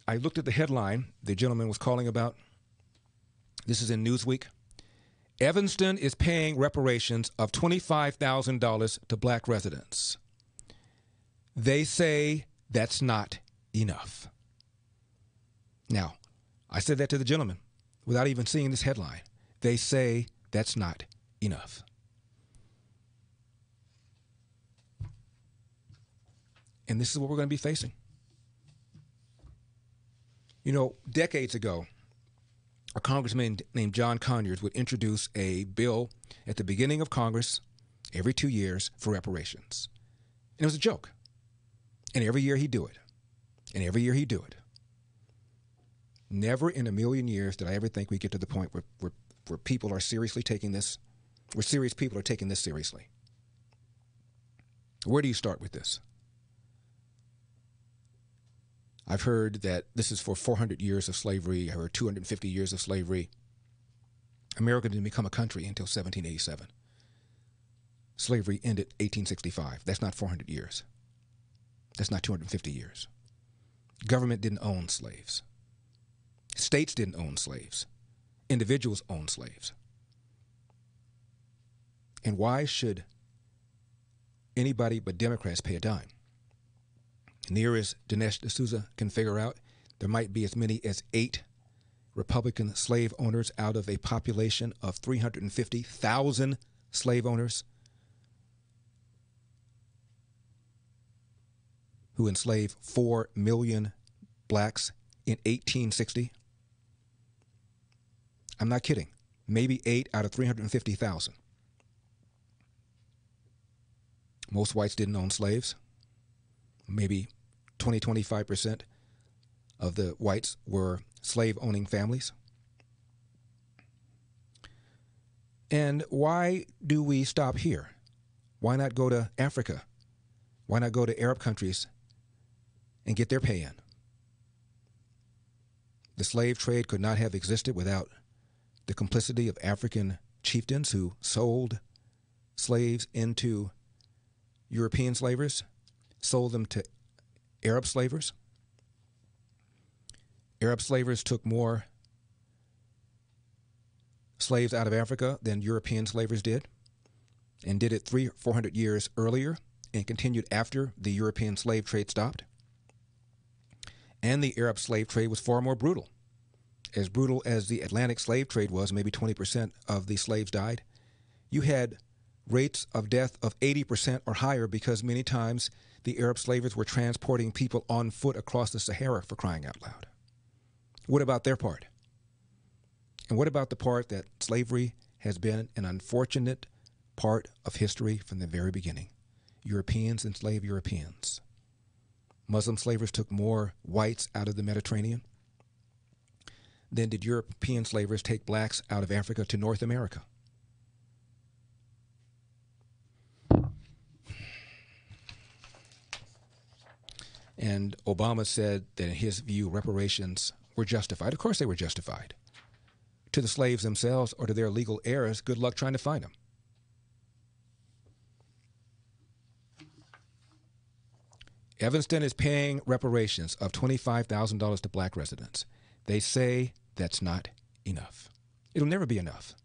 I looked at the headline the gentleman was calling about. This is in Newsweek. Evanston is paying reparations of $25,000 to black residents. They say that's not enough. Now, I said that to the gentleman without even seeing this headline. They say that's not enough. And this is what we're going to be facing. You know, decades ago, a congressman named John Conyers would introduce a bill at the beginning of Congress every 2 years for reparations. And it was a joke. And every year he'd do it. And every year he'd do it. Never in a million years did I ever think we'd get to the point where people are seriously taking this, where serious people are taking this seriously. Where do you start with this? I've heard that this is for 400 years of slavery. I heard 250 years of slavery. America didn't become a country until 1787. Slavery ended 1865. That's not 400 years. That's not 250 years. Government didn't own slaves. States didn't own slaves. Individuals owned slaves. And why should anybody but Democrats pay a dime? Near as Dinesh D'Souza can figure out, there might be as many as 8 Republican slave owners out of a population of 350,000 slave owners who enslaved 4 million blacks in 1860. I'm not kidding. Maybe 8 out of 350,000. Most whites didn't own slaves. Maybe 20-25% of the whites were slave-owning families. And why do we stop here? Why not go to Africa? Why not go to Arab countries and get their pay in? The slave trade could not have existed without the complicity of African chieftains who sold slaves into European slavers, sold them to Arab slavers. Arab slavers took more slaves out of Africa than European slavers did, and did it 300-400 years earlier and continued after the European slave trade stopped. And the Arab slave trade was far more brutal. As brutal as the Atlantic slave trade was, maybe 20% of the slaves died. You had rates of death of 80% or higher because many times the Arab slavers were transporting people on foot across the Sahara, for crying out loud. What about their part? And what about the part that slavery has been an unfortunate part of history from the very beginning? Europeans enslaved Europeans. Muslim slavers took more whites out of the Mediterranean than did European slavers take blacks out of Africa to North America. And Obama said that in his view, reparations were justified. Of course they were justified. To the slaves themselves or to their legal heirs, good luck trying to find them. Evanston is paying reparations of $25,000 to black residents. They say that's not enough. It'll never be enough.